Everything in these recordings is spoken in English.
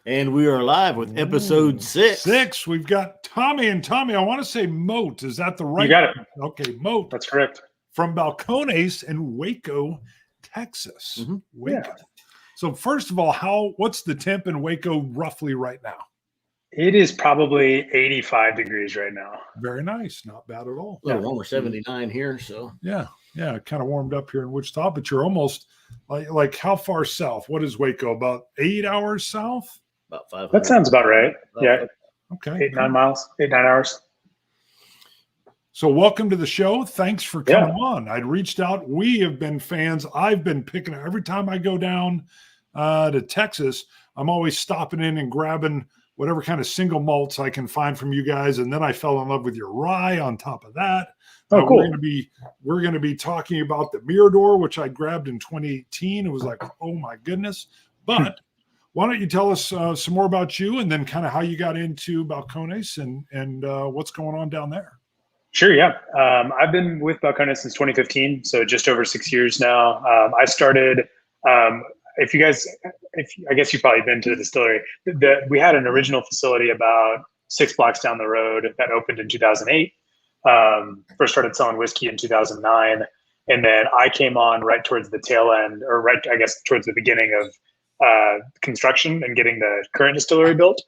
And we are live with episode 6. We've got Tommy. And Tommy, I want to say Motte. Is that the right? You got it. Okay, Motte. That's correct. From Balcones in Waco, Texas. Mm-hmm. Waco. Yeah. So first of all, what's the temp in Waco roughly right now? It is probably 85 degrees right now. Very nice. Not bad at all. A little warmer, 79 here. So yeah, kind of warmed up here in Wichita, but you're almost like how far south? What is Waco? About 8 hours south? About 500. That sounds about right. Yeah. Okay. 8-9 miles, 8-9 hours. So welcome to the show. Thanks for coming on. I'd reached out. We have been fans. I've been picking up every time I go down to Texas. I'm always stopping in and grabbing whatever kind of single malts I can find from you guys. And then I fell in love with your rye on top of that. Oh, cool. We're going to be talking about the Mirador, which I grabbed in 2018. It was like, oh my goodness. But why don't you tell us some more about you and then kind of how you got into Balcones and what's going on down there? Sure, yeah. I've been with Balcones since 2015, so just over 6 years now. I started, I guess you've probably been to the distillery. We had an original facility about 6 blocks down the road that opened in 2008. First started selling whiskey in 2009. And then I came on right towards the tail end, or right, I guess, towards the beginning of construction and getting the current distillery built.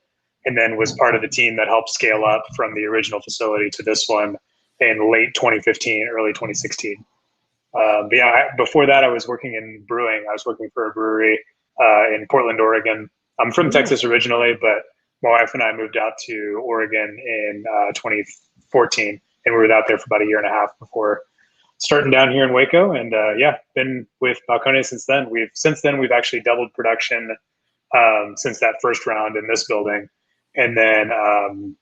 And then was part of the team that helped scale up from the original facility to this one in late 2015, early 2016. Before that, I was working in brewing. I was working for a brewery in Portland, Oregon. I'm from Texas originally, but my wife and I moved out to Oregon in 2014, and we were out there for about a year and a half before starting down here in Waco. And been with Balcones since then. We've actually doubled production since that first round in this building, and then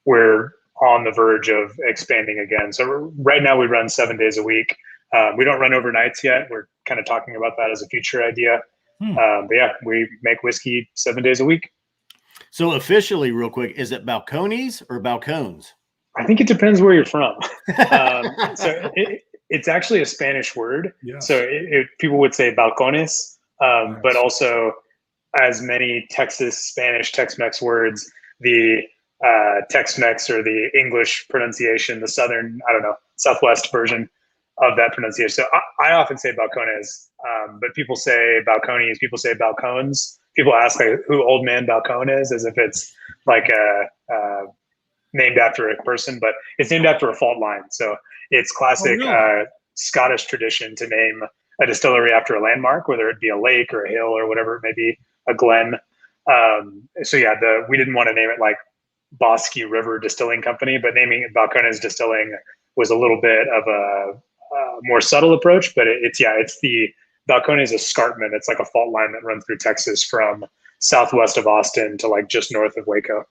we're on the verge of expanding again. So right now we run 7 days a week. We don't run overnights yet. We're kind of talking about that as a future idea. We make whiskey 7 days a week. So officially, real quick, is it Balcones or Balcones? I think it depends where you're from. It's actually a Spanish word. Yeah. So people would say Balcones, nice. But also as many Spanish Tex-Mex words, the Tex-Mex or the English pronunciation, the Southern, Southwest version of that pronunciation. So I often say Balcones, but people say Balcones, people say Balcones. People ask who Old Man Balcone is, as if it's like named after a person, but it's named after a fault line. So it's classic Scottish tradition to name a distillery after a landmark, whether it be a lake or a hill or whatever it may be, a glen. We didn't want to name it like Bosque River Distilling Company, but naming it Balcones Distilling was a little bit of a more subtle approach. But it's the Balcones Escarpment. It's like a fault line that runs through Texas from southwest of Austin to like just north of Waco.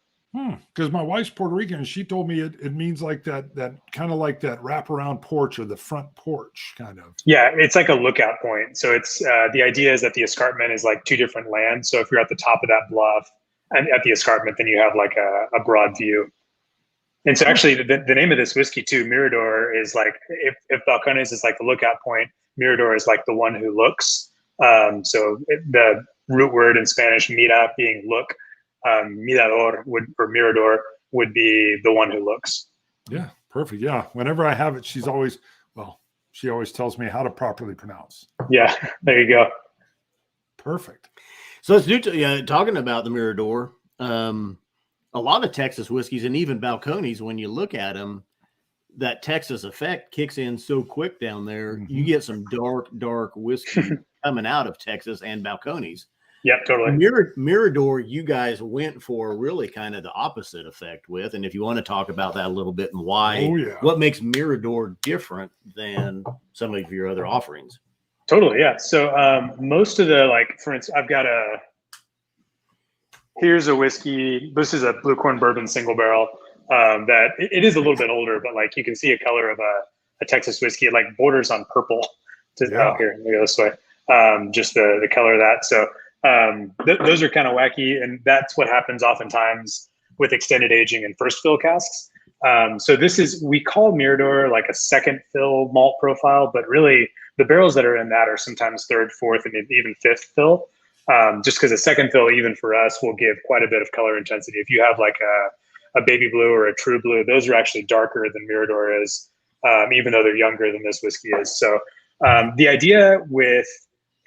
Because my wife's Puerto Rican, and she told me it means like that kind of like that wraparound porch or the front porch kind of. Yeah, it's like a lookout point. So it's the idea is that the escarpment is like two different lands. So if you're at the top of that bluff and at the escarpment, then you have like a broad view. And so actually the name of this whiskey too, Mirador, is like, if Balcones is like the lookout point, Mirador is like the one who looks. The root word in Spanish, mira, being look, Mirador Mirador would be the one who looks. Yeah, perfect. Yeah, whenever I have it, she always tells me how to properly pronounce. Yeah, there you go. Perfect. So let's do talking about the Mirador. A lot of Texas whiskeys and even Balcones, when you look at them, that Texas effect kicks in so quick down there. Mm-hmm. You get some dark whiskey coming out of Texas and Balcones. Yeah, totally. Mirador, you guys went for really kind of the opposite effect with. And if you want to talk about that a little bit and why, what makes Mirador different than some of your other offerings? Totally, yeah. So most of the, for instance, here's a whiskey. This is a Blue Corn Bourbon single barrel that it is a little bit older, but you can see a color of a Texas whiskey. It borders on purple. Here, let me go this way. Just the color of that. So those are kind of wacky, and that's what happens oftentimes with extended aging and first fill casks. So we call Mirador like a second fill malt profile, but really the barrels that are in that are sometimes third, fourth, and even fifth fill. just because a second fill, even for us, will give quite a bit of color intensity. If you have like a baby blue or a true blue, those are actually darker than Mirador is, even though they're younger than this whiskey is. So the idea with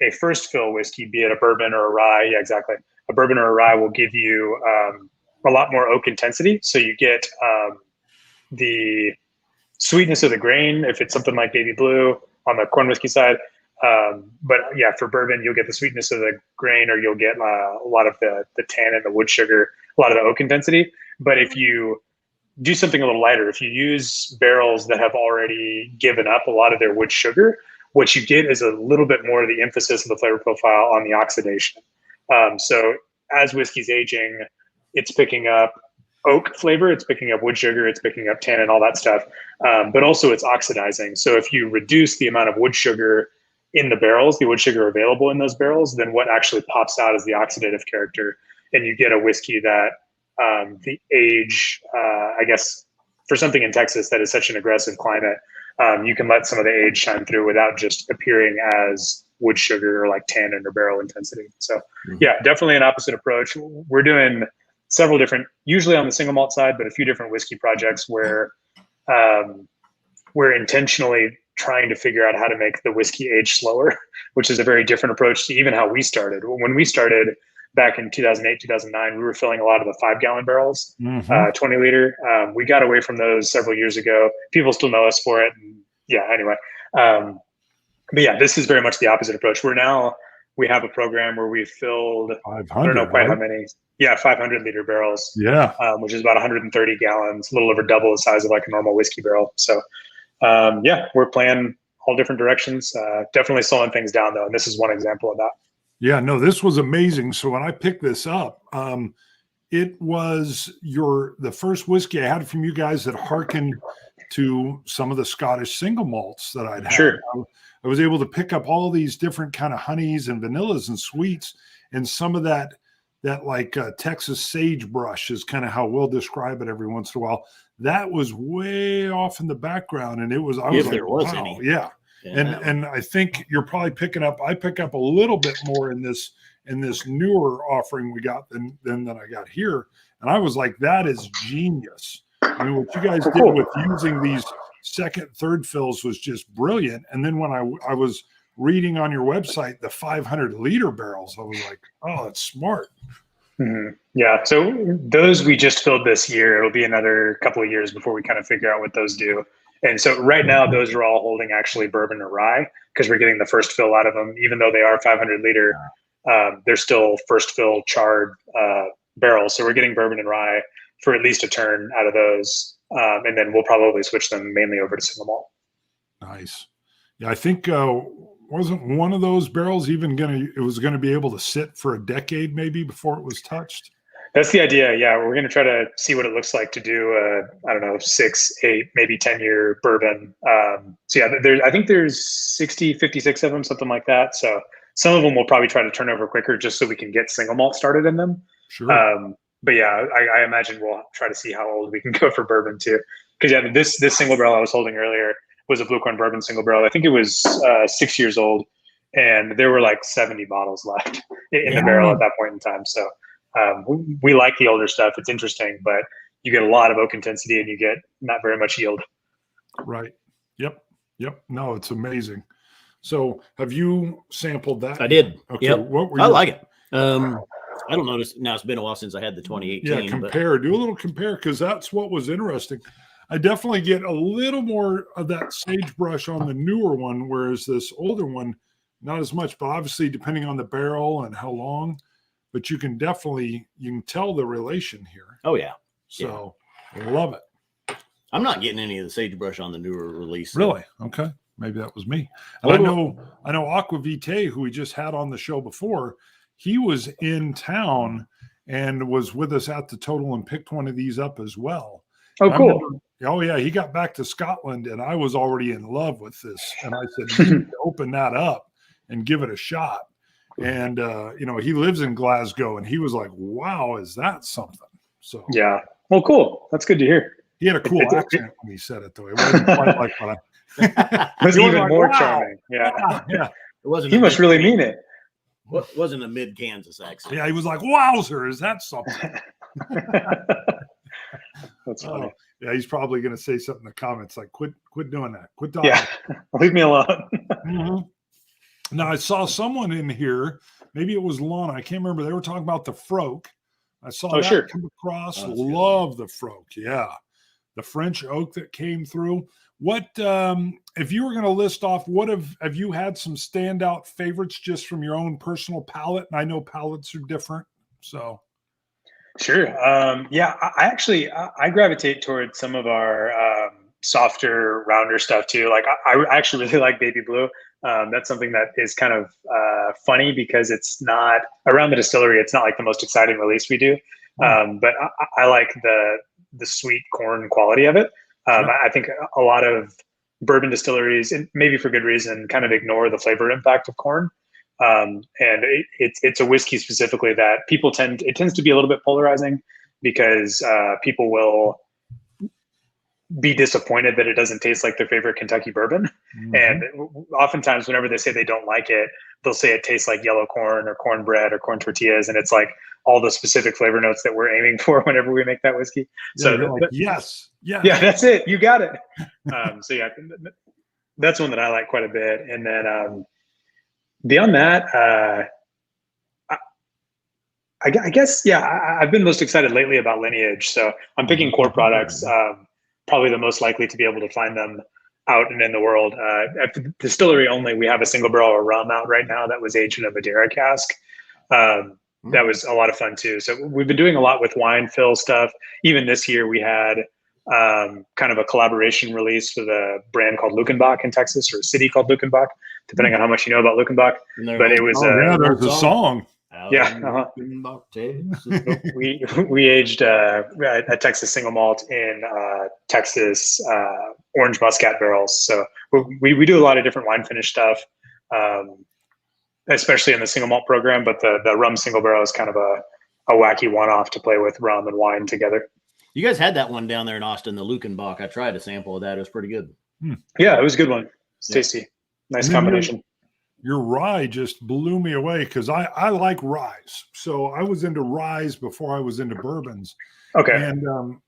a first fill whiskey, be it a bourbon or a rye, yeah, exactly. A bourbon or a rye will give you a lot more oak intensity. So you get the sweetness of the grain if it's something like baby blue on the corn whiskey side. But yeah, for bourbon, you'll get the sweetness of the grain, or you'll get a lot of the tannin, the wood sugar, a lot of the oak intensity. But if you do something a little lighter, if you use barrels that have already given up a lot of their wood sugar, what you get is a little bit more of the emphasis of the flavor profile on the oxidation. So as whiskey's aging, it's picking up oak flavor, it's picking up wood sugar, it's picking up tannin, all that stuff. But also it's oxidizing. So if you reduce the amount of wood sugar in the barrels, the wood sugar available in those barrels, then what actually pops out is the oxidative character. And you get a whiskey that the age, I guess, for something in Texas that is such an aggressive climate, you can let some of the age shine through without just appearing as wood sugar or like tannin or barrel intensity. So yeah, definitely an opposite approach. We're doing several different, usually on the single malt side, but a few different whiskey projects where we're intentionally trying to figure out how to make the whiskey age slower, which is a very different approach to even how we started. When we started back in 2008, 2009, we were filling a lot of the 5-gallon barrels, 20 liter. We got away from those several years ago. People still know us for it. And yeah, anyway. But yeah, this is very much the opposite approach. We have a program where we filled, 500, I don't know quite how many. Yeah, 500 liter barrels. Yeah. Which is about 130 gallons, a little over double the size of like a normal whiskey barrel. So yeah, we're playing all different directions. Definitely slowing things down though. And this is one example of that. Yeah, no, this was amazing. So when I picked this up, it was the first whiskey I had from you guys that harkened to some of the Scottish single malts that I'd had. Sure. I was able to pick up all these different kind of honeys and vanillas and sweets, and some of that like Texas sagebrush is kind of how we'll describe it every once in a while. That was way off in the background, and I was like, wow, any. Yeah. And I think you're probably I pick up a little bit more in this newer offering we got than I got here. And I was like, that is genius. I mean, what you guys did with using these second, third fills was just brilliant. And then when I was reading on your website, the 500 liter barrels, I was like, oh, that's smart. Mm-hmm. Yeah. So those we just filled this year. It'll be another couple of years before we kind of figure out what those do. And so right now, those are all holding actually bourbon or rye because we're getting the first fill out of them. Even though they are 500 liter, they're still first fill charred barrels. So we're getting bourbon and rye for at least a turn out of those. And then we'll probably switch them mainly over to single malt. Nice. Yeah, I think wasn't one of those barrels even it was going to be able to sit for a decade maybe before it was touched? That's the idea. Yeah, we're going to try to see what it looks like to do I don't know, 6, 8, maybe 10-year bourbon. So yeah, I think there's 60, 56 of them, something like that. So some of them we'll probably try to turn over quicker just so we can get single malt started in them. Sure. But yeah, I imagine we'll try to see how old we can go for bourbon too. Because yeah, this single barrel I was holding earlier was a Blue Corn bourbon single barrel. I think it was 6 years old, and there were like 70 bottles left in the barrel at that point in time. So we like the older stuff. It's interesting, but you get a lot of oak intensity and you get not very much yield. Right. Yep. No, it's amazing. So have you sampled that? I did. Okay. Yep. I like it. I don't notice now. It's been a while since I had the 2018. Yeah, do a little compare, because that's what was interesting. I definitely get a little more of that sagebrush on the newer one, whereas this older one, not as much. But obviously, depending on the barrel and how long, but you can tell the relation here. Oh yeah. So I love it. I'm not getting any of the sagebrush on the newer release. Really? Okay. Maybe that was me. And I know Aquavite, who we just had on the show before, he was in town and was with us at the Total and picked one of these up as well. Oh, cool. Oh yeah, he got back to Scotland and I was already in love with this. And I said, you need to open that up and give it a shot. And he lives in Glasgow, and he was like, wow, is that something? So yeah. Well, cool. That's good to hear. He had a cool accent when he said it, though. It wasn't quite like what it was even more charming. Yeah. Yeah. It wasn't. He must really mean it. Wasn't a mid Kansas accent. Yeah, he was like, "Wowzer, is that something?" That's funny. Yeah, he's probably going to say something in the comments like, "Quit doing that. Quit talking." Yeah, leave me alone. Now I saw someone in here. Maybe it was Lana. I can't remember. They were talking about the Froke. I saw that come across. Love the Froke. Yeah, the French oak that came through. What if you were going to list off? What have you had some standout favorites just from your own personal palate? And I know palates are different, so. Sure. Yeah, I gravitate towards some of our softer, rounder stuff too. Like I actually really like Baby Blue. That's something that is kind of funny because it's not around the distillery. It's not like the most exciting release we do, but I like the sweet corn quality of it. I think a lot of bourbon distilleries, and maybe for good reason, kind of ignore the flavor impact of corn. And it's a whiskey specifically that it tends to be a little bit polarizing because people will be disappointed that it doesn't taste like their favorite Kentucky bourbon. And oftentimes whenever they say they don't like it, they'll say it tastes like yellow corn or cornbread or corn tortillas. And it's like all the specific flavor notes that we're aiming for whenever we make that whiskey. Yeah, so yes. Yeah, that's it. You got it. So yeah, that's one that I like quite a bit. And then beyond that, I guess, yeah, I've been most excited lately about Lineage. So I'm picking core products, probably the most likely to be able to find them out and in the world. At the distillery only, we have a single barrel of rum out right now that was aged in a Madeira cask. That was a lot of fun too. So we've been doing a lot with wine fill stuff. Even this year we had kind of a collaboration release with a brand called Luckenbach in Texas, or a city called Luckenbach, depending on how much you know about Luckenbach. But it was there's a song. Yeah, we aged a Texas single malt in Texas orange muscat barrels. So we do a lot of different wine finish stuff, especially in the single malt program. But the rum single barrel is kind of a wacky one-off to play with rum and wine together. You guys had that one down there in Austin, the Luckenbach. I tried a sample of that. It was pretty good. Yeah, it was a good one. It's tasty. Nice combination. Your rye just blew me away because I like ryes. So I was into ryes before I was into bourbons. Okay.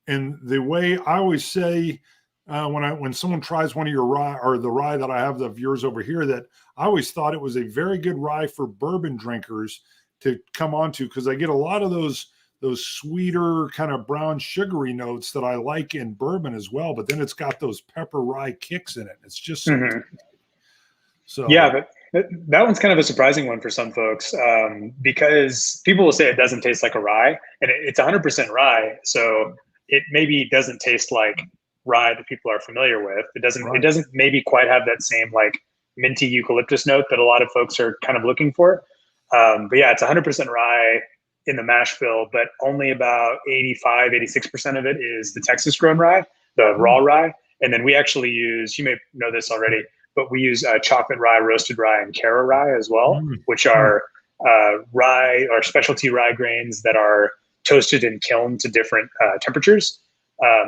And the way I always say when someone tries one of your rye, or the rye that I have of yours over here, that I always thought it was a very good rye for bourbon drinkers to come onto, because I get a lot of those sweeter kind of brown sugary notes that I like in bourbon as well. But then it's got those pepper rye kicks in it. It's just so yeah, but that one's kind of a surprising one for some folks, because people will say it doesn't taste like a rye, and it's 100% rye. So it maybe doesn't taste like rye that people are familiar with. It doesn't maybe quite have that same like minty eucalyptus note that a lot of folks are kind of looking for. But yeah, it's 100% rye in the mash bill, but only about 86% of it is the Texas grown rye, the raw rye. And then we actually use, you may know this already, but we use chocolate rye, roasted rye, and Cara rye as well, which are rye or specialty rye grains that are toasted and kilned to different temperatures.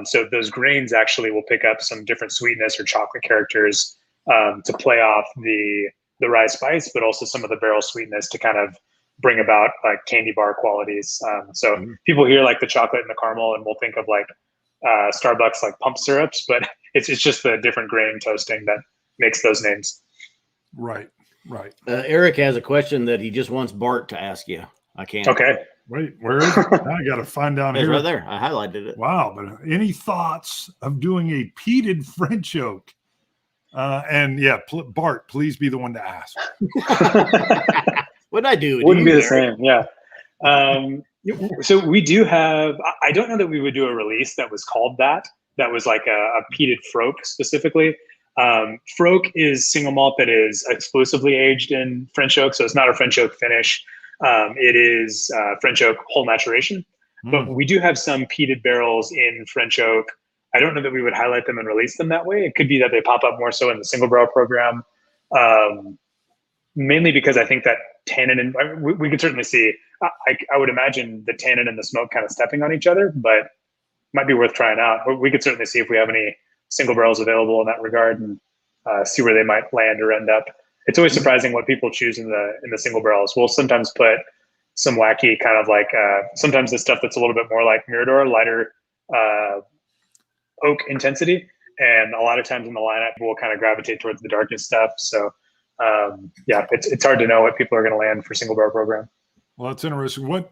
So those grains actually will pick up some different sweetness or chocolate characters to play off the rye spice, but also some of the barrel sweetness to kind of bring about like candy bar qualities. So people hear like the chocolate and the caramel and we'll think of like Starbucks like pump syrups, but it's just the different grain toasting that makes those names. Right. Eric has a question that he just wants Bart to ask you. I can't. Okay. Wait, where is it? I got to find down It's here. right there. I highlighted it. Wow. But any thoughts of doing a peated French oak? And yeah, Bart, please be the one to ask. What'd I do? Wouldn't be the same. Yeah. So we do have, I don't know that we would do a release that was called that was like a peated Froke specifically. Froke is single malt that is exclusively aged in French oak. So it's not a French oak finish. It is French oak whole maturation, but we do have some peated barrels in French oak. I don't know that we would highlight them and release them that way. It could be that they pop up more so in the single barrel program. Mainly because I think that tannin and we could certainly see, I would imagine the tannin and the smoke kind of stepping on each other, but might be worth trying out. But we could certainly see if we have any single barrels available in that regard and see where they might land or end up. it's always surprising what people choose in the single barrels. We'll sometimes put some wacky kind of like sometimes the stuff that's a little bit more like Mirador, lighter oak intensity, and a lot of times in the lineup we'll kind of gravitate towards the darkest stuff. So yeah, it's hard to know what people are going to land for single barrel program. Well, that's interesting. What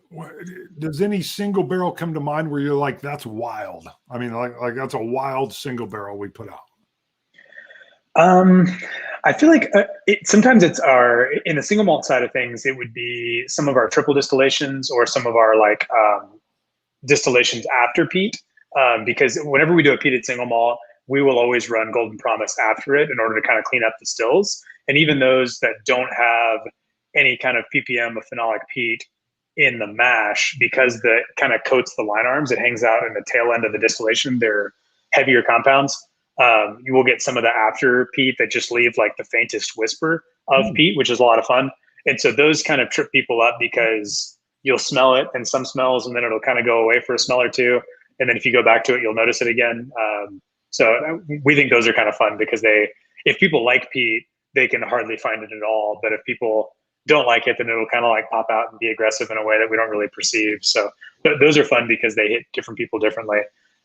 does any single barrel come to mind where you're like, that's wild? I mean, like that's a wild single barrel we put out. I feel like sometimes it's in the single malt side of things, it would be some of our triple distillations or some of our like distillations after peat. Because whenever we do a peated single malt, we will always run Golden Promise after it in order to kind of clean up the stills. And even those that don't have any kind of ppm of phenolic peat in the mash, because the kind of coats the line arms, it hangs out in the tail end of the distillation. They're heavier compounds. You will get some of the after peat that just leave like the faintest whisper of peat, which is a lot of fun. And so those kind of trip people up because you'll smell it and some smells, and then it'll kind of go away for a smell or two. And then if you go back to it, you'll notice it again. So we think those are kind of fun because if people like peat, they can hardly find it at all. But if people don't like it, then it'll kind of like pop out and be aggressive in a way that we don't really perceive. So those are fun because they hit different people differently.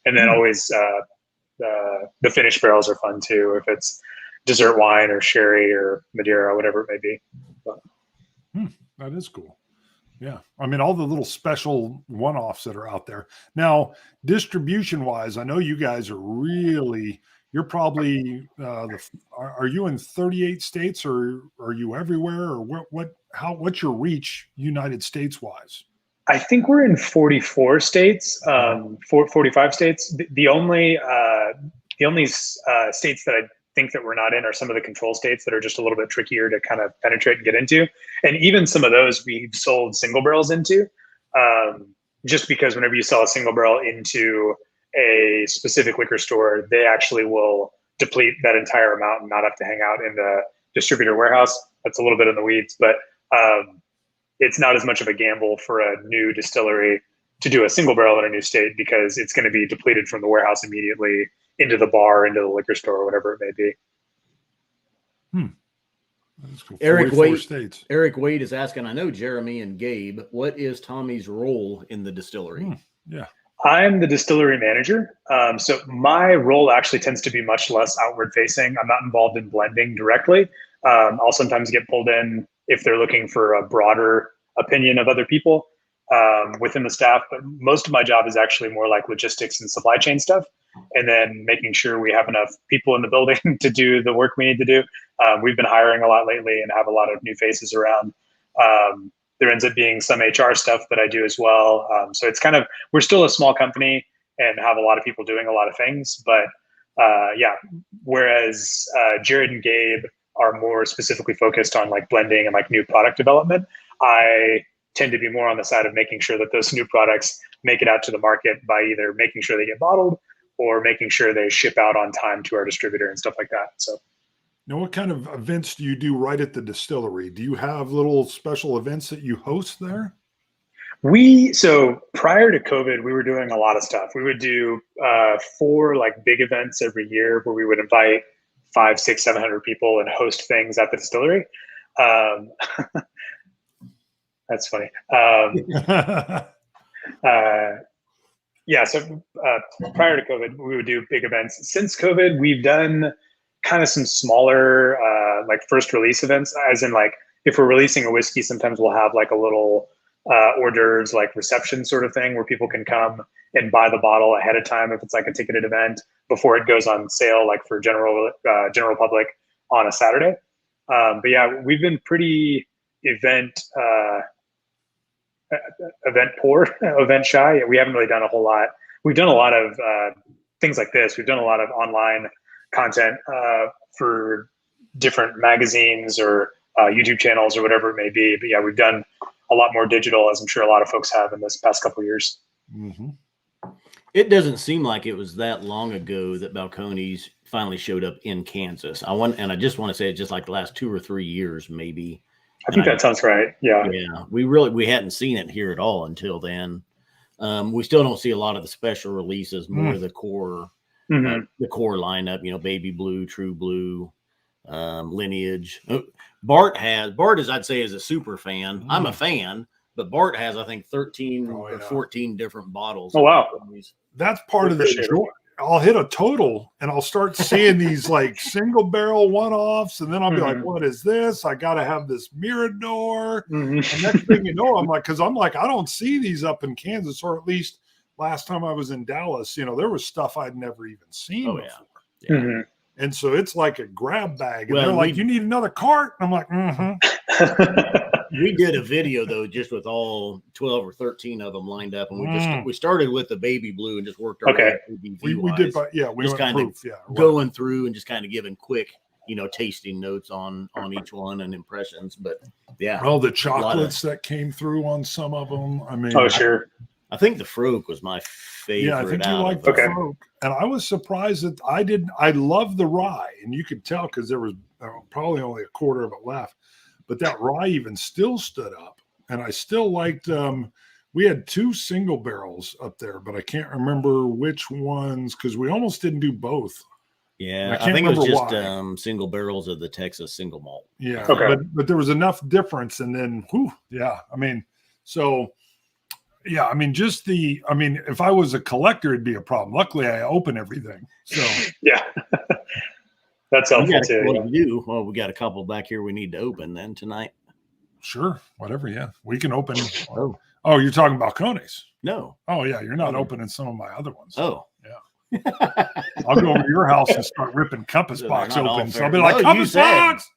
And then always the finished barrels are fun too, if it's dessert wine or sherry or Madeira, whatever it may be. But. That is cool. Yeah. I mean, all the little special one-offs that are out there. Now, distribution-wise, I know you guys are you're probably, are you in 38 states or are you everywhere? Or what's your reach United States-wise? I think we're in 44 states, 45 states. The only states that I think that we're not in are some of the control states that are just a little bit trickier to kind of penetrate and get into. And even some of those we've sold single barrels into, just because whenever you sell a single barrel into a specific liquor store, they actually will deplete that entire amount and not have to hang out in the distributor warehouse. That's a little bit in the weeds, but it's not as much of a gamble for a new distillery to do a single barrel in a new state because it's going to be depleted from the warehouse immediately into the bar, into the liquor store, or whatever it may be. Cool. Eric Wade is asking, I know Jeremy and Gabe, what is Tommy's role in the distillery? Yeah. I'm the distillery manager. So my role actually tends to be much less outward facing. I'm not involved in blending directly. I'll sometimes get pulled in if they're looking for a broader opinion of other people within the staff. But most of my job is actually more like logistics and supply chain stuff. And then making sure we have enough people in the building to do the work we need to do. We've been hiring a lot lately and have a lot of new faces around. There ends up being some HR stuff that I do as well. So it's kind of, we're still a small company and have a lot of people doing a lot of things. But yeah, whereas Jared and Gabe are more specifically focused on like blending and like new product development, I tend to be more on the side of making sure that those new products make it out to the market by either making sure they get bottled or making sure they ship out on time to our distributor and stuff like that. So, now, what kind of events do you do right at the distillery? Do you have little special events that you host there? So prior to COVID, we were doing a lot of stuff. We would do 4 like big events every year where we would invite 500, 600, 700 people and host things at the distillery. That's funny. Yeah, so prior to COVID, we would do big events. Since COVID, we've done kind of some smaller like first release events, as in like if we're releasing a whiskey, sometimes we'll have like a little hors d'oeuvres like reception sort of thing where people can come and buy the bottle ahead of time if it's like a ticketed event before it goes on sale, like for general public on a Saturday. But yeah, we've been pretty event poor, event shy. We haven't really done a whole lot. We've done a lot of things like this. We've done a lot of online content for different magazines or YouTube channels or whatever it may be. But yeah, we've done a lot more digital, as I'm sure a lot of folks have in this past couple of years. Mm-hmm. It doesn't seem like it was that long ago that Balcones finally showed up in Kansas. I just want to say it's just like the last 2 or 3 years, maybe. I think that sounds right. Yeah. Yeah. We hadn't seen it here at all until then. We still don't see a lot of the special releases, more the core, the core lineup, Baby Blue, True Blue, lineage. Bart is, I'd say, is a super fan. I'm a fan, but Bart has, I think, 13 or 14 different bottles. Oh, wow. That's part of the joy. I'll hit a total and I'll start seeing these like single barrel one-offs, and then I'll be like, what is this? I got to have this Mirador. And next thing you know, I'm like, I don't see these up in Kansas, or at least last time I was in Dallas, there was stuff I'd never even seen before. Yeah. And so it's like a grab bag. And they're like, you need another cart? And I'm like, We did a video though, just with all 12 or 13 of them lined up, and we started with the baby blue and just worked our way through we did, but we just kind of going through and just kind of giving quick, tasting notes on each one and impressions. But the chocolates that came through on some of them. I mean, sure. I think the Froke was my favorite. Yeah, I think you liked the Froke. And I was surprised that I love the rye, and you could tell because there was probably only a quarter of it left. But that rye even still stood up, and I still liked. We had 2 single barrels up there, but I can't remember which ones because we almost didn't do both. Yeah, I think it was just single barrels of the Texas single malt. Yeah, but there was enough difference, and then if I was a collector, it'd be a problem. Luckily, I open everything. So that's helpful too. Well, we got a couple back here we need to open then tonight. Sure, whatever. Yeah, we can open. Oh, you're talking Balcones? No. Oh yeah, you're not opening some of my other ones. Oh yeah. I'll go over to your house and start ripping Compass Box open. So I'll be like, Compass Box.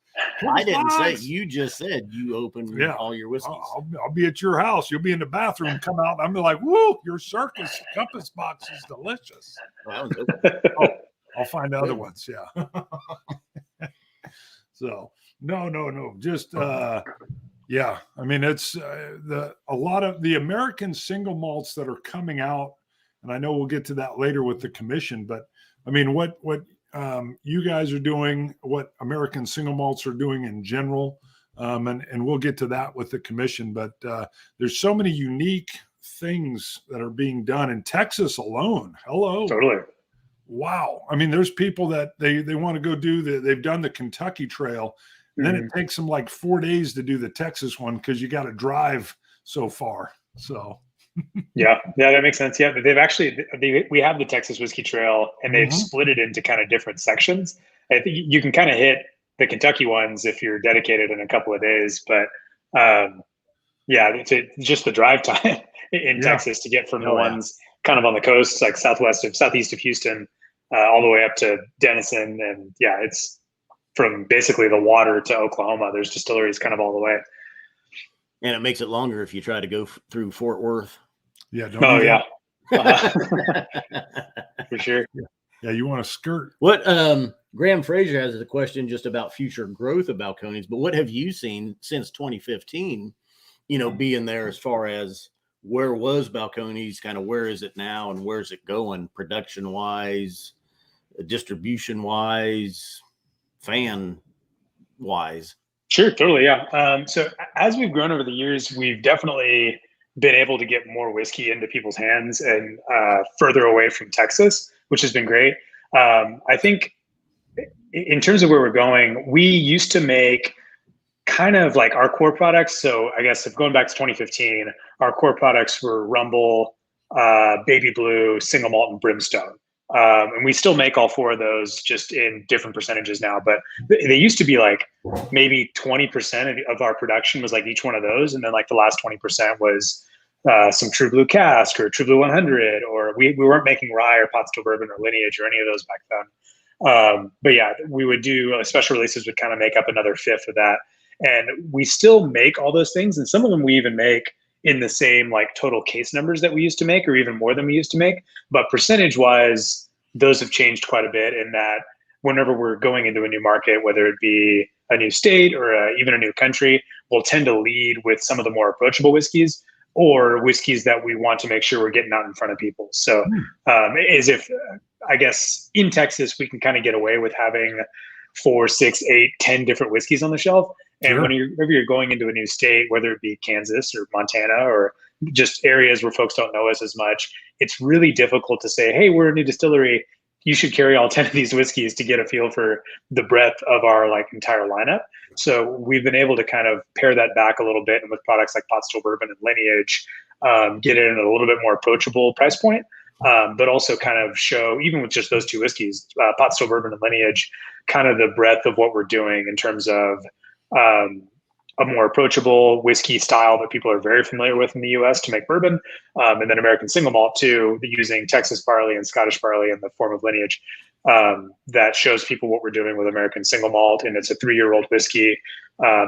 I didn't say. You just said you opened all your whiskeys. I'll be at your house. You'll be in the bathroom. Come out, and I'm like, "Woo! Your circus Compass Box is delicious." I'll find other ones. Yeah. So no. Just yeah. I mean, it's a lot of the American single malts that are coming out, and I know we'll get to that later with the commission. But I mean, what you guys are doing, what American single malts are doing in general, and we'll get to that with the commission. But there's so many unique things that are being done in Texas alone. Hello. Totally. Wow. I mean, there's people that they want to go they've done the Kentucky Trail, and then it takes them like 4 days to do the Texas one because you got to drive so far. So. Yeah, that makes sense. Yeah, they've actually we have the Texas Whiskey Trail, and they've split it into kind of different sections. I think you can kind of hit the Kentucky ones if you're dedicated in a couple of days, but just the drive time in Texas to get from the ones kind of on the coast, like southeast of Houston, all the way up to Denison, and it's from basically the water to Oklahoma. There's distilleries kind of all the way. And it makes it longer if you try to go through Fort Worth. Yeah. For sure. Yeah. You want to skirt. What Graham Fraser has a question just about future growth of Balcones, but what have you seen since 2015, being there as far as where was Balcones, kind of where is it now and where's it going production wise, distribution wise, fan wise? Sure, totally. Yeah. So as we've grown over the years, we've definitely been able to get more whiskey into people's hands and further away from Texas, which has been great. I think in terms of where we're going, we used to make kind of like our core products. So I guess if going back to 2015, our core products were Rumble, Baby Blue, Single Malt, and Brimstone. And we still make all 4 of those just in different percentages now, but they used to be like maybe 20% of our production was like each one of those. And then like the last 20% was some True Blue Cask or True Blue 100, or we weren't making rye or pot still bourbon or lineage or any of those back then. But yeah, we would do special releases would kind of make up another fifth of that. And we still make all those things. And some of them we even make in the same like total case numbers that we used to make, or even more than we used to make. But percentage wise, those have changed quite a bit in that whenever we're going into a new market, whether it be a new state or even a new country, we'll tend to lead with some of the more approachable whiskeys or whiskeys that we want to make sure we're getting out in front of people. So as if, I guess in Texas, we can kind of get away with having 4, 6, 8, 10 different whiskeys on the shelf. And whenever you're going into a new state, whether it be Kansas or Montana or just areas where folks don't know us as much, it's really difficult to say, hey, we're a new distillery. you should carry all 10 of these whiskeys to get a feel for the breadth of our like entire lineup. So we've been able to kind of pare that back a little bit, and with products like pot still bourbon and lineage, get it in a little bit more approachable price point, but also kind of show, even with just those two whiskeys, pot still bourbon and lineage, kind of the breadth of what we're doing in terms of a more approachable whiskey style that people are very familiar with in the US to make bourbon, and then American single malt too, using Texas barley and Scottish barley in the form of lineage. That shows people what we're doing with American single malt, and it's a 3-year-old whiskey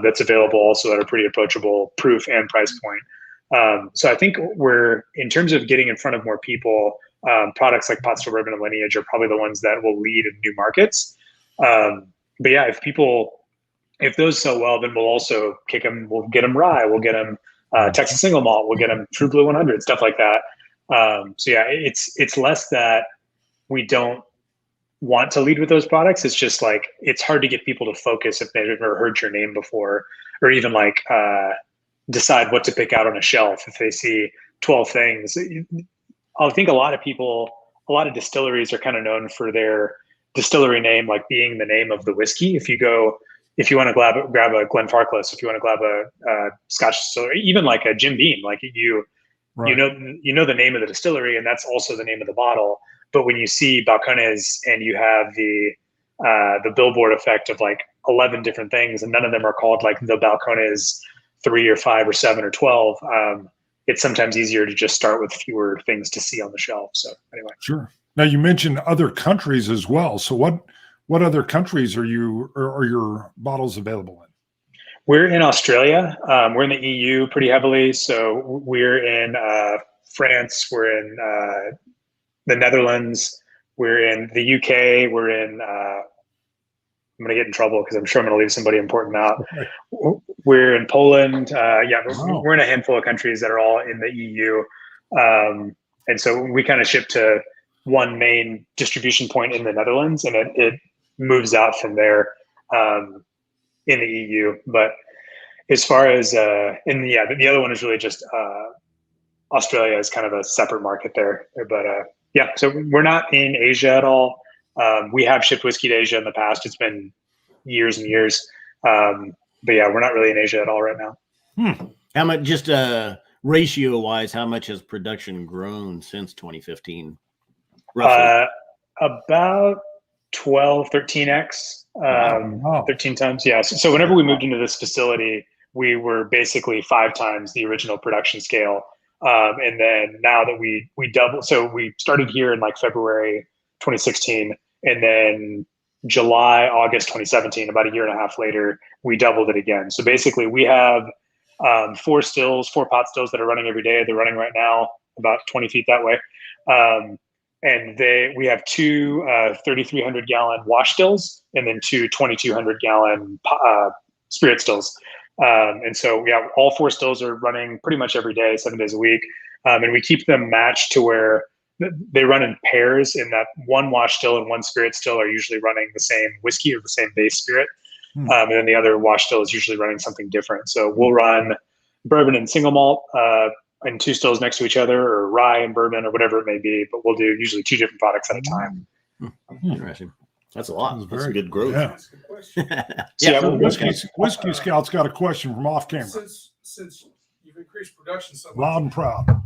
that's available also at a pretty approachable proof and price point. So I think we're, in terms of getting in front of more people, products like pot still bourbon and lineage are probably the ones that will lead in new markets. But yeah, if those sell well, then we'll also kick them. We'll get them rye. We'll get them Texas single malt. We'll get them True Blue 100, stuff like that. So yeah, it's less that we don't want to lead with those products. It's just like, it's hard to get people to focus if they've never heard your name before, or even like decide what to pick out on a shelf if they see 12 things. I think a lot of distilleries are kind of known for their distillery name, like being the name of the whiskey. If you want to grab a Glenfarclas, if you want to grab a Scotch distillery, even like a Jim Beam, like you know the name of the distillery, and that's also the name of the bottle. But when you see Balcones and you have the billboard effect of like 11 different things, and none of them are called like the Balcones 3 or 5 or 7 or 12, it's sometimes easier to just start with fewer things to see on the shelf. So anyway. Sure. Now you mentioned other countries as well. So what other countries are your bottles available in? We're in Australia. We're in the EU pretty heavily. So we're in France. We're in the Netherlands. We're in the UK. We're in, I'm going to get in trouble because I'm sure I'm going to leave somebody important out. We're in Poland. We're in a handful of countries that are all in the EU. And so we kind of ship to one main distribution point in the Netherlands, and it moves out from there in the EU. But as far as the other one is really just Australia is kind of a separate market there. But so we're not in Asia at all. We have shipped whiskey to Asia in the past. It's been years and years. But yeah, we're not really in Asia at all right now. How much, just ratio wise, how much has production grown since 2015? Roughly? About 12, 13x, 13 times. Yeah. So whenever we moved into this facility, we were basically 5 times the original production scale. And then now that we doubled, so we started here in like February 2016, and then July, August 2017, about a year and a half later, we doubled it again. So basically we have 4 pot stills that are running every day. They're running right now about 20 feet that way. And we have 2 3,300 gallon wash stills, and then 2 2,200 gallon spirit stills. And so all 4 stills are running pretty much every day, 7 days a week. And we keep them matched to where they run in pairs, in that one wash still and one spirit still are usually running the same whiskey or the same base spirit. And then the other wash still is usually running something different. So we'll run bourbon and single malt and 2 stills next to each other, or rye and bourbon, or whatever it may be. But we'll do usually 2 different products at a time. Interesting. That's a lot. That's very good growth. Yeah. Whiskey Scout's got a question from off camera. Since you've increased production so much, Loud and proud.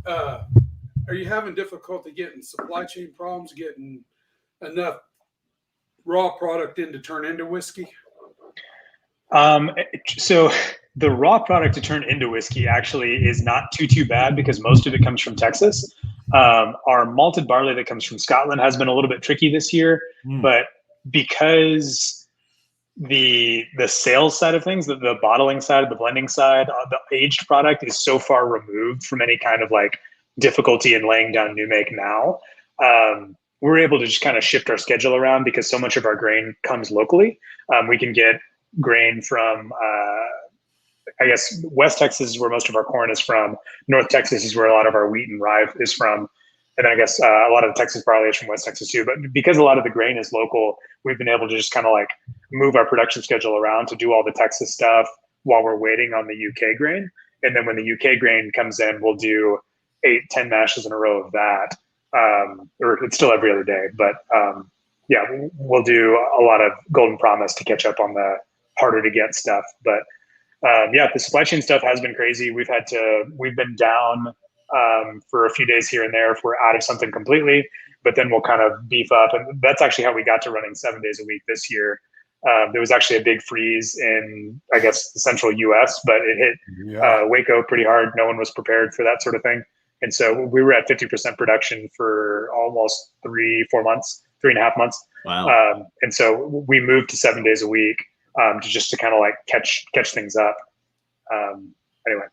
are you having difficulty getting supply chain problems, getting enough raw product in to turn into whiskey? So the raw product to turn into whiskey actually is not too bad, because most of it comes from Texas. Our malted barley that comes from Scotland has been a little bit tricky this year, but because the sales side of things, the bottling side, the blending side, the aged product is so far removed from any kind of like difficulty in laying down new make now, we're able to just kind of shift our schedule around, because so much of our grain comes locally. We can get grain from, I guess, West Texas is where most of our corn is from. North Texas is where a lot of our wheat and rye is from. And I guess a lot of the Texas barley is from West Texas too. But because a lot of the grain is local, we've been able to just kind of like move our production schedule around to do all the Texas stuff while we're waiting on the UK grain. And then when the UK grain comes in, we'll do 8-10 mashes in a row of that. Or it's still every other day. But yeah, we'll do a lot of Golden Promise to catch up on the harder to get stuff. But yeah, the supply chain stuff has been crazy. We've been down for a few days here and there if we're out of something completely, but then we'll kind of beef up. And that's actually how we got to running 7 days a week this year. There was actually a big freeze in, I guess, the central US, but it hit Waco pretty hard. No one was prepared for that sort of thing. And so we were at 50% production for almost 3.5 months. Wow. And so we moved to 7 days a week to kind of like catch things up. Anyway.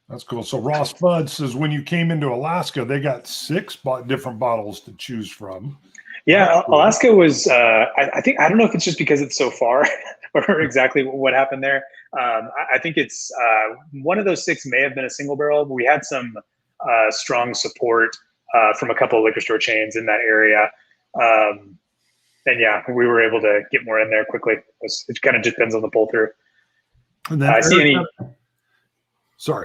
That's cool. So Ross Bud says when you came into Alaska, they got 6 different bottles to choose from. Yeah, Alaska was, I think, I don't know if it's just because it's so far or exactly what happened there. I think it's one of those 6 may have been a single barrel. But we had some strong support from a couple of liquor store chains in that area. And yeah, we were able to get more in there quickly. It kind of depends on the pull through. And then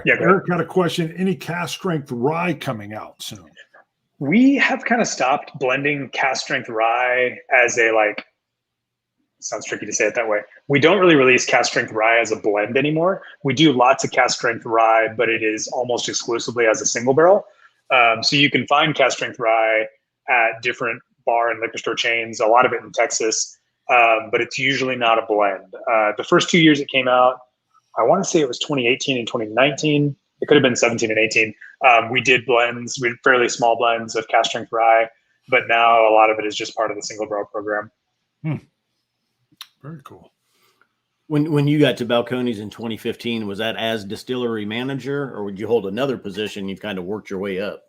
Eric had a question. Any cast strength rye coming out soon? We have kind of stopped blending cast strength rye as sounds tricky to say it that way. We don't really release cast strength rye as a blend anymore. We do lots of cast strength rye, but it is almost exclusively as a single barrel. So you can find cast strength rye at different bar and liquor store chains, a lot of it in Texas, but it's usually not a blend. The first 2 years it came out, I want to say it was 2018 and 2019. It could have been 17 and 18. We did blends, we had fairly small blends of cast strength rye, but now a lot of it is just part of the single barrel program. Very cool. When you got to Balcones in 2015, was that as distillery manager, or would you hold another position? You've kind of worked your way up.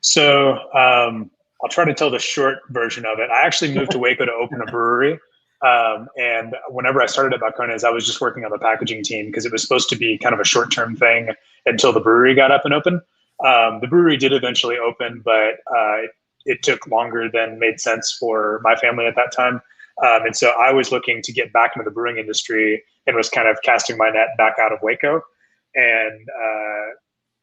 So I'll try to tell the short version of it. I actually moved to Waco to open a brewery. And whenever I started at Balcones, I was just working on the packaging team because it was supposed to be kind of a short-term thing until the brewery got up and open. The brewery did eventually open, but it took longer than made sense for my family at that time. And so I was looking to get back into the brewing industry and was kind of casting my net back out of Waco. And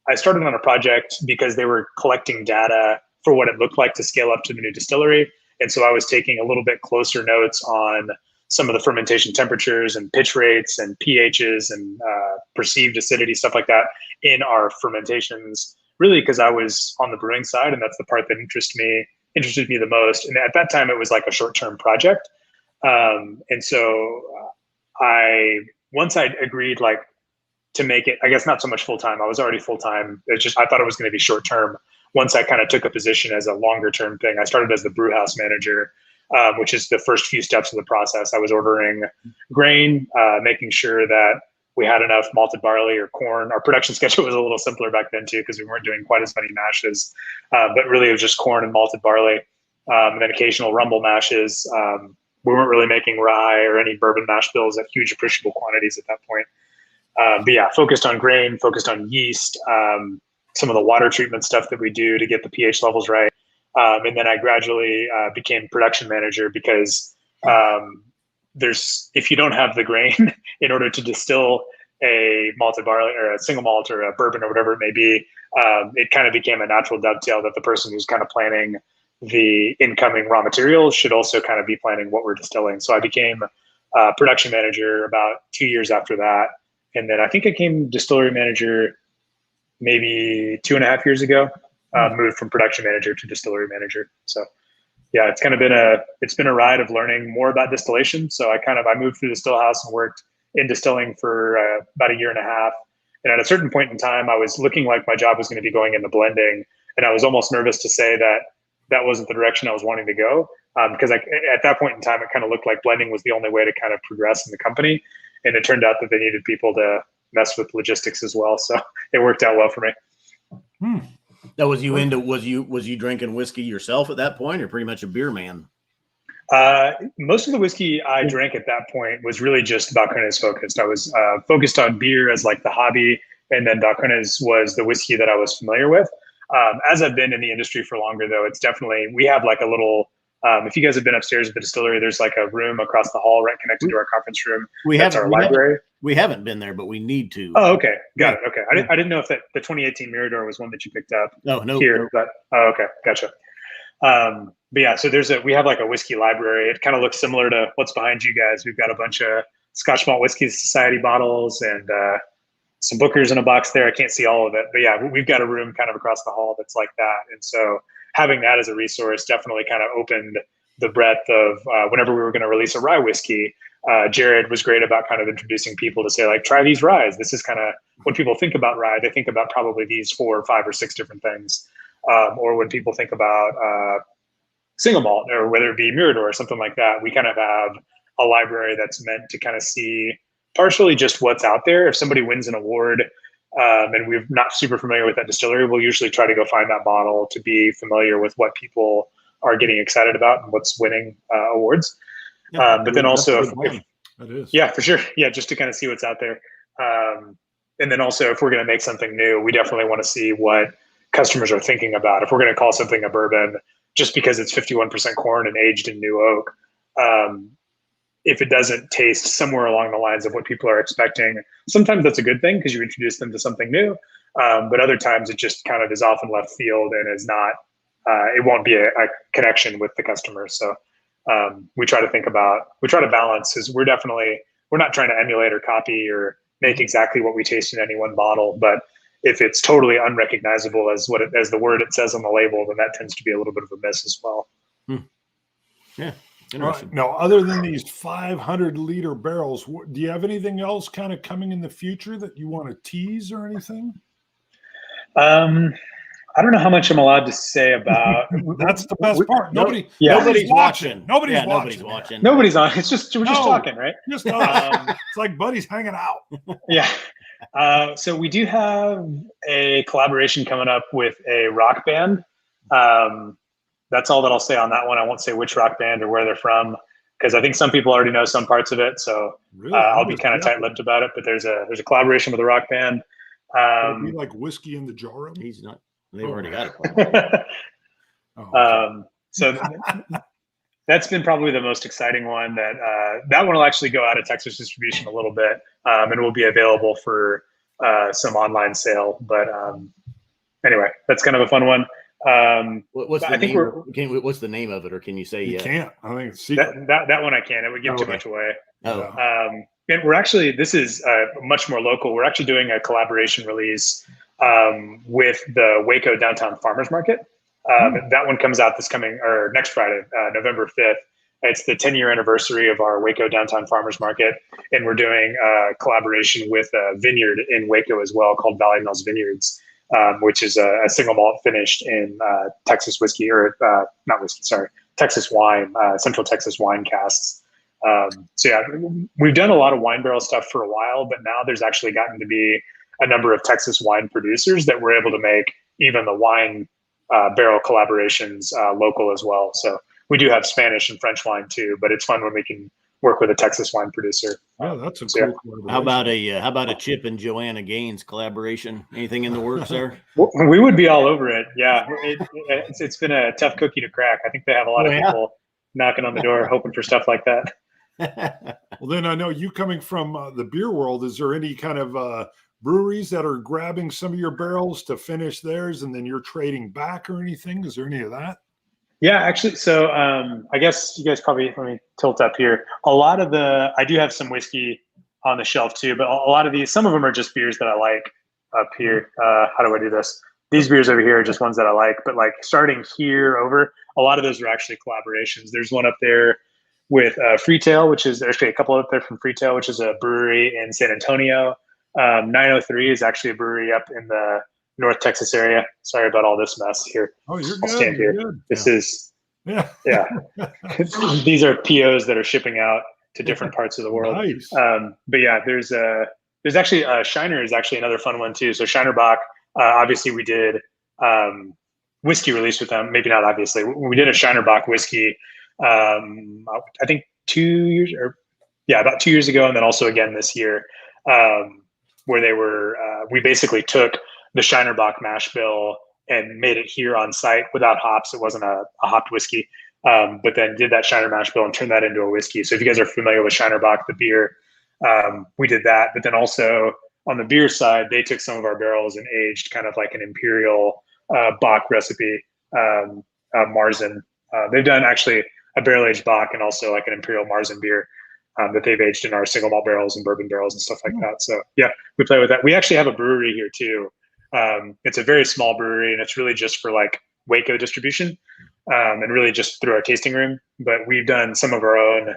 I started on a project because they were collecting data for what it looked like to scale up to the new distillery. And so I was taking a little bit closer notes on some of the fermentation temperatures and pitch rates and pHs and perceived acidity, stuff like that in our fermentations, really because I was on the brewing side and that's the part that interested me the most. And at that time it was like a short-term project. And so once I agreed to make it, I guess not so much full-time, I was already full-time. It's just, I thought it was going to be short-term. Once I kind of took a position as a longer term thing, I started as the brew house manager, which is the first few steps of the process. I was ordering grain, making sure that we had enough malted barley or corn. Our production schedule was a little simpler back then too, because we weren't doing quite as many mashes, but really it was just corn and malted barley, and then occasional rumble mashes. We weren't really making rye or any bourbon mash bills at huge appreciable quantities at that point. But yeah, focused on grain, focused on yeast, some of the water treatment stuff that we do to get the pH levels right. And then I gradually became production manager because if you don't have the grain in order to distill a malted barley or a single malt or a bourbon or whatever it may be, it kind of became a natural dovetail that the person who's kind of planning the incoming raw materials should also kind of be planning what we're distilling. So I became production manager about 2 years after that. And then I think I became distillery manager maybe 2.5 years ago, moved from production manager to distillery manager. So yeah, it's kind of been a ride of learning more about distillation. So I moved through the still house and worked in distilling for about 1.5 years. And at a certain point in time, I was looking like my job was going to be going into blending. And I was almost nervous to say that wasn't the direction I was wanting to go. Because at that point in time, it kind of looked like blending was the only way to kind of progress in the company. And it turned out that they needed people to mess with logistics as well. So it worked out well for me. Now, was you drinking whiskey yourself at that point, or pretty much a beer man? Most of the whiskey I drank at that point was really just Balcones focused. I was focused on beer as like the hobby, and then Balcones was the whiskey that I was familiar with. As I've been in the industry for longer, though, it's definitely, we have like a little, if you guys have been upstairs at the distillery, there's like a room across the hall right connected to our conference room. That's our library. We haven't been there, but we need to. Oh, okay. Got it. Okay. I didn't know if the 2018 Mirador was one that you picked up. No. Here, but okay. Gotcha. But yeah, so we have like a whiskey library. It kind of looks similar to what's behind you guys. We've got a bunch of Scotch Malt Whiskey Society bottles and some Booker's in a box there. I can't see all of it, but yeah, we've got a room kind of across the hall that's like that. And so having that as a resource definitely kind of opened the breadth of whenever we were going to release a rye whiskey. Jared was great about kind of introducing people to say, like, try these ryes. This is kind of when people think about rye, they think about probably these 4 or 5 or 6 different things. Or when people think about single malt, or whether it be Mirador or something like that, we kind of have a library that's meant to kind of see partially just what's out there. If somebody wins an award and we're not super familiar with that distillery, we'll usually try to go find that bottle to be familiar with what people are getting excited about and what's winning awards. Yeah, but then also, that is. Yeah, for sure. Yeah, just to kind of see what's out there. And then also, if we're going to make something new, we definitely want to see what customers are thinking about. If we're going to call something a bourbon, just because it's 51% corn and aged in new oak, if it doesn't taste somewhere along the lines of what people are expecting, sometimes that's a good thing because you introduce them to something new. But other times it just kind of is off in left field and is not, it won't be a connection with the customer. So we try to balance, because we're not trying to emulate or copy or make exactly what we taste in any one bottle. But if it's totally unrecognizable as the word it says on the label, then that tends to be a little bit of a miss as well. Yeah. Right. Now, other than these 500-liter barrels, do you have anything else kind of coming in the future that you want to tease or anything? I don't know how much I'm allowed to say about. That's the best part. Nobody's watching. Nobody's watching. Nobody's on. We're just talking, right? Just it's like buddies hanging out. Yeah. So we do have a collaboration coming up with a rock band. That's all that I'll say on that one. I won't say which rock band or where they're from, because I think some people already know some parts of it. So really? I'll be kind of tight-lipped about it. But there's a collaboration with a rock band. It'd be like Whiskey in the Jar. He's not. They've already got it. So that's been probably the most exciting one. That one will actually go out of Texas distribution a little bit, and will be available for some online sale. But anyway, that's kind of a fun one. What's the name of it, or can you say? You can't. I think it's secret. That one I can't. It would give too much away. Oh. And this is much more local. We're actually doing a collaboration release with the Waco Downtown Farmers Market. That one comes out next Friday, November 5th. It's the 10-year anniversary of our Waco Downtown Farmers Market, and we're doing a collaboration with a vineyard in Waco as well called Valley Mills Vineyards, which is a single malt finished in Texas whiskey, or not whiskey, sorry, Texas wine, Central Texas wine casks. So yeah, we've done a lot of wine barrel stuff for a while, but now there's actually gotten to be a number of Texas wine producers that were able to make even the wine barrel collaborations local as well. So we do have Spanish and French wine too, but it's fun when we can work with a Texas wine producer. Yeah, that's a cool collaboration. How about a Chip and Joanna Gaines collaboration? Anything in the works there? We would be all over it. Yeah, it's been a tough cookie to crack. I think they have a lot of people knocking on the door hoping for stuff like that. Well, then I know you coming from the beer world. Is there any kind of breweries that are grabbing some of your barrels to finish theirs, and then you're trading back or anything? Is there any of that? Yeah, actually. So I guess you guys probably, let me tilt up here. I do have some whiskey on the shelf too, but a lot of these, some of them are just beers that I like up here. How do I do this? These beers over here are just ones that I like, but like starting here over, a lot of those are actually collaborations. There's one up there with Freetail, which is actually a couple up there from Freetail, which is a brewery in San Antonio. 903 is actually a brewery up in the North Texas area. Sorry about all this mess here. Oh, you're good. I'll stand here. Good. This is, these are POs that are shipping out to different parts of the world. Nice. But yeah, there's actually Shiner is actually another fun one too. So Shiner Bock, obviously we did whiskey release with them. Maybe not obviously. We did a Shiner Bock whiskey, I think about 2 years ago, and then also again this year, where they were, we basically took the Shiner Bock mash bill and made it here on site without hops. It wasn't a hopped whiskey, but then did that Shiner mash bill and turned that into a whiskey. So if you guys are familiar with Shiner Bock, the beer, we did that. But then also on the beer side, they took some of our barrels and aged kind of like an imperial Bock recipe. Marzen. They've done actually a barrel aged Bock and also like an Imperial Marzen beer that they've aged in our single malt barrels and bourbon barrels and stuff like that. So yeah, we play with that. We actually have a brewery here too. It's a very small brewery, and it's really just for like Waco distribution, and really just through our tasting room. But we've done some of our own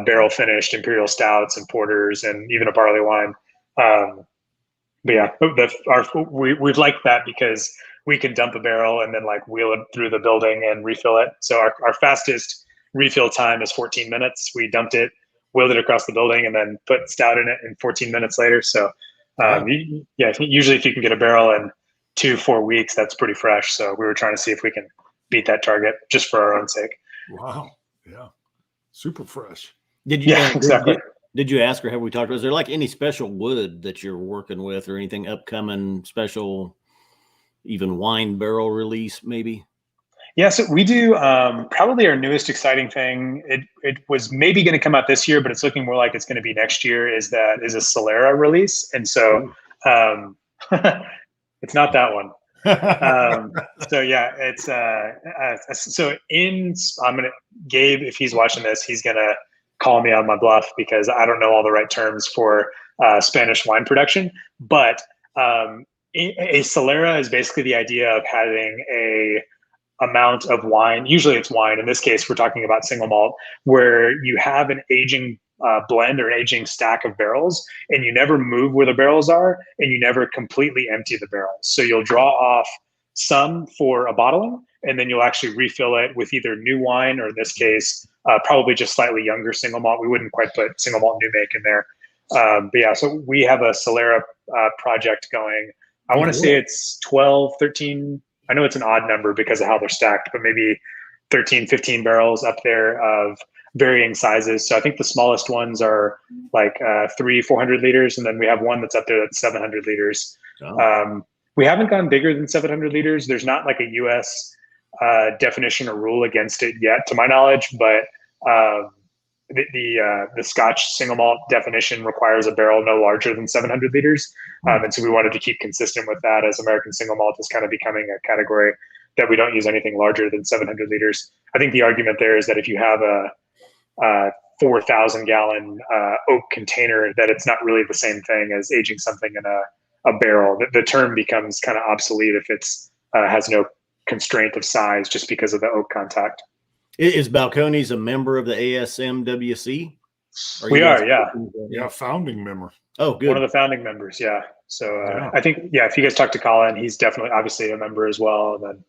barrel finished imperial stouts and porters, and even a barley wine. But yeah, we've liked that because we can dump a barrel and then like wheel it through the building and refill it. So our fastest refill time is 14 minutes. We dumped it, wheeled it across the building, and then put stout in it in 14 minutes later. So usually if you can get a barrel in 2-4 weeks, that's pretty fresh. So we were trying to see if we can beat that target just for our own sake. Wow. Yeah. Super fresh. Did you? Yeah, exactly. Did you ask, or have we talked about? Is there like any special wood that you're working with, or anything upcoming special, even wine barrel release maybe? Yeah, so we do probably our newest exciting thing. It was maybe going to come out this year, but it's looking more like it's going to be next year. Is a Solera release, and so it's not that one. So yeah, it's Gabe, if he's watching this, he's gonna call me on my bluff because I don't know all the right terms for Spanish wine production. But a Solera is basically the idea of having a amount of wine. Usually it's wine. In this case, we're talking about single malt, where you have an aging blend or an aging stack of barrels, and you never move where the barrels are, and you never completely empty the barrels. So you'll draw off some for a bottling, and then you'll actually refill it with either new wine, or in this case, probably just slightly younger single malt. We wouldn't quite put single malt new make in there. But yeah, so we have a Solera project going. I want to say it's 12, 13. I know it's an odd number because of how they're stacked, but maybe 13, 15 barrels up there of varying sizes. So I think the smallest ones are like 300-400 liters. And then we have one that's up there that's 700 liters. Oh. We haven't gone bigger than 700 liters. There's not like a US definition or rule against it yet, to my knowledge, but the Scotch single malt definition requires a barrel no larger than 700 liters. And so we wanted to keep consistent with that, as American single malt is kind of becoming a category that we don't use anything larger than 700 liters. I think the argument there is that if you have a 4,000 gallon oak container, that it's not really the same thing as aging something in a barrel. The term becomes kind of obsolete if it's has no constraint of size just because of the oak contact. Is Balcones a member of the ASMWC? We are, yeah. Yeah, founding member. Oh, good. One of the founding members, yeah. So I think, yeah, if you guys talk to Colin, he's definitely obviously a member as well. And then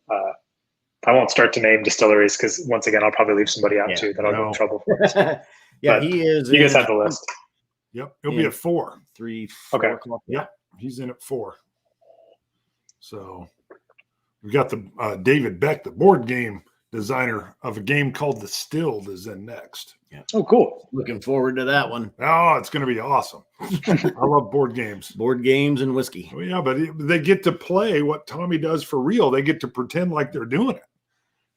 I won't start to name distilleries because once again, I'll probably leave somebody out too that I'll get in trouble for. Yeah, he is. You guys have the list. Yep, he'll be at 4. 3, 4 okay. o'clock. Yep, he's in at 4. So we've got the David Beck, the board game designer of a game called Distilled, is in next. Yeah. Oh, cool. Looking forward to that one. Oh, it's going to be awesome. I love board games. Board games and whiskey. Well, yeah, but they get to play what Tommy does for real. They get to pretend like they're doing it.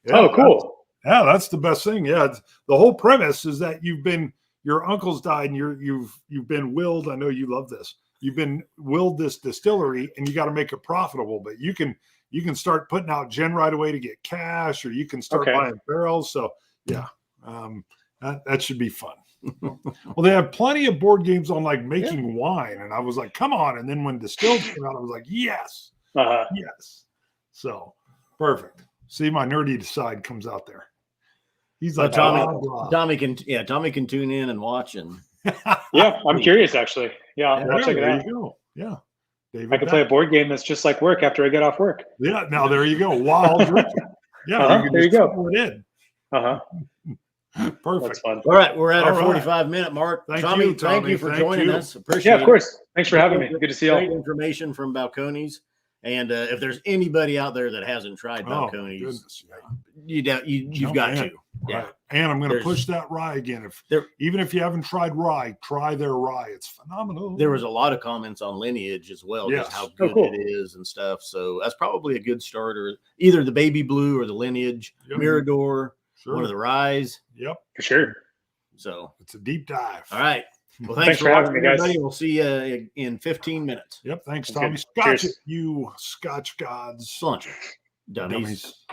Yeah, oh, cool. That's the best thing. Yeah, the whole premise is that your uncle's died and you've been willed. I know you love this. You've been willed this distillery, and you got to make it profitable. But you can start putting out gin right away to get cash, or you can start buying barrels. So yeah, that should be fun. Well, they have plenty of board games on like making wine, and I was like, come on. And then when Distilled came out, I was like, yes, yes. So perfect. See, my nerdy side comes out there. He's like, Tommy can tune in and watch. And yeah, I'm curious actually. Yeah, I'll check it out. There you go. Yeah. David I can play a board game that's just like work after I get off work. Yeah, now there you go. Wild drinking. Yeah, there you go. It in. Perfect. That's fun. All right, we're at our 45-minute mark. Tommy. Thank you for joining us. Appreciate it. Yeah, of course. Thanks for having me. Good to see you all. Great information from Balcones. And if there's anybody out there that hasn't tried Balcones, you've got to. Yeah. Right. And I'm going to push that rye again. Even if you haven't tried rye, try their rye. It's phenomenal. There was a lot of comments on Lineage as well, just how good it is and stuff. So that's probably a good starter. Either the Baby Blue or the Lineage, Mirador, one of the ryes. Yep, for sure. So it's a deep dive. All right. Well, thanks for having me, guys. Everybody. We'll see you in 15 minutes. Yep. Thanks, Tommy. Scotch it, you Scotch gods. Lunch. Dummies.